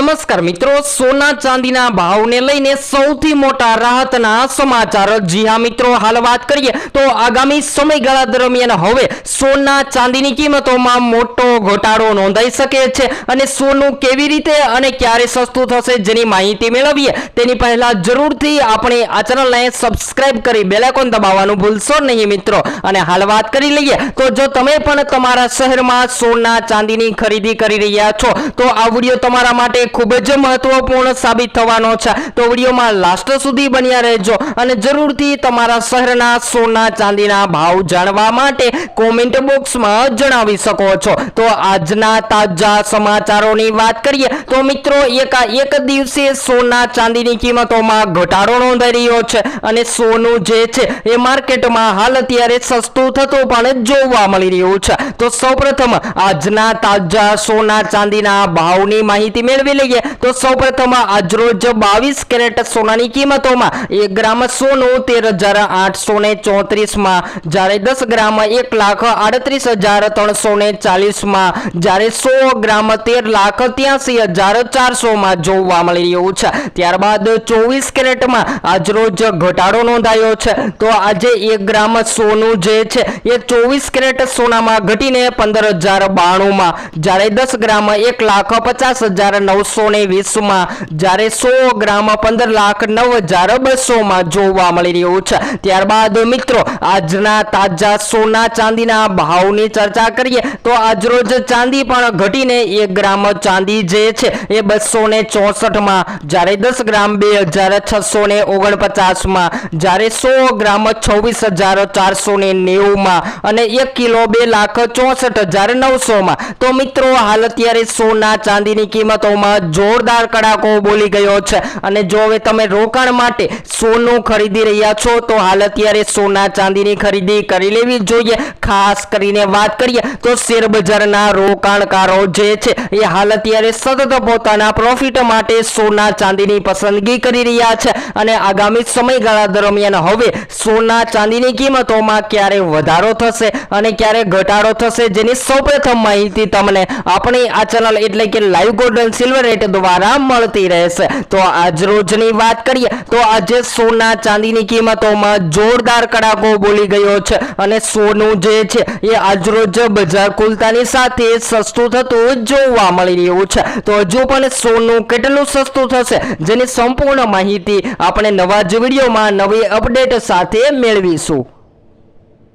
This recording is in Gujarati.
નમસ્કાર મિત્રો, સોના ચાંદીના ભાવને લઈને સૌથી મોટા રાહતના સમાચાર। જી હા મિત્રો, હાલ વાત કરીએ તો આગામી સમયગાળા દરમિયાન હવે સોના ચાંદીની કિંમતોમાં મોટો ઘટાડો નોંધાઈ શકે છે અને સોનું કેવી રીતે અને ક્યારે સસ્તું થશે જેની માહિતી મેળવીએ તેની પહેલા જરૂરથી આપણે આ ચેનલને સબસ્ક્રાઇબ કરી બેલ આઇકોન દબાવવાનું ભૂલશો નહીં મિત્રો। અને હાલ વાત કરી લઈએ તો જો તમે પણ તમારા શહેરમાં સોના ચાંદીની ખરીદી કરી રહ્યા છો તો આ વિડિયો તમારા માટે ખૂબ જ મહત્વપૂર્ણ સાબિત થવાનો છે, તો વિડિયોમાં લાસ્ટ સુધી બન્યા રહેજો અને જરૂરથી તમારા શહેરના સોના ચાંદીના ભાવ જાણવા માટે કોમેન્ટ બોક્સમાં જણાવી શકો છો। તો આજના તાજા સમાચારોની વાત કરીએ તો મિત્રો એક દિવસે સોના ચાંદીની કિંમતોમાં ઘટાડો નોંધાઈ રહ્યો છે અને સોનું જે છે એ માર્કેટમાં હાલ અત્યારે સસ્તું થતું પણ જોવા મળી રહ્યું છે। તો સૌપ્રથમ આજના તાજા સોના ચાંદીના ભાવની માહિતી મેળવી લઈએ તો સૌપ્રથમ આજરોજ 22 કેરેટ સોનાની કિંમતોમાં 1 ગ્રામ સોનું 13,834 માં, જ્યારે 10 ગ્રામ 1,38,340 માં, જ્યારે 100 ગ્રામ 13,83,400 માં જોવા મળી રહ્યું છે। ત્યારબાદ 24 કેરેટમાં આજરોજ ઘટાડો નોંધાયો છે, તો આજે 1 ગ્રામ સોનું જે છે એ 24 કેરેટ સોનામાં ઘટીને 15,092 માં, જ્યારે 10 ગ્રામ 1,50,920 માં, જ્યારે 100 ગ્રામ 15,09,200 માં જોવા મળી રહ્યું છે। ત્યારબાદ મિત્રો આજના તાજા સોના ચાંદીના ભાવની ચર્ચા કરીએ તો આજરોજ ચાંદી પણ ઘટીને 1 ગ્રામ ચાંદી જે છે એ 264 માં, જ્યારે 10 ગ્રામ 2,649 માં, જ્યારે 100 ગ્રામ 26,490 માં અને 1 કિલો 2,64,900 માં। તો મિત્રો હાલ અત્યારે સોના ચાંદીની કિંમતોમાં જોરદાર કડાકો બોલી ગયો છે અને જો હવે તમે રોકાણ માટે સોનું ખરીદી રહ્યા છો તો હાલ અત્યારે સોના ચાંદીની ખરીદી કરી લેવી જોઈએ। ખાસ કરીને વાત કરીએ તો શેર બજારના રોકાણકારો જે છે એ હાલ અત્યારે સતત પોતાના પ્રોફિટ માટે સોના ચાંદીની પસંદગી કરી રહ્યા છે અને આગામી સમયગાળા દરમિયાન હવે સોના ચાંદીની કિંમતોમાં ક્યારે વધારો થશે અને ક્યારે ઘટાડો થશે જેની સૌપ્રથમ માહિતી તમને આપણી આ ચેનલ એટલે કે live gold and silver rate દ્વારા મળતી રહેશે। તો આજ રોજની વાત કરીએ તો આજે સોના ચાંદીની કિંમતોમાં જોરદાર કડાકો બોલી ગયો છે અને સોનું જે છે એ આજરોજ બજાર ખુલતાની સાથે સસ્તું થતું જોવા મળી રહ્યું છે। તો હજુ પણ સોનું કેટલું સસ્તું થશે જેની સંપૂર્ણ માહિતી આપણે નવા જ વિડીયોમાં નવી અપડેટ સાથે મેળવીશું।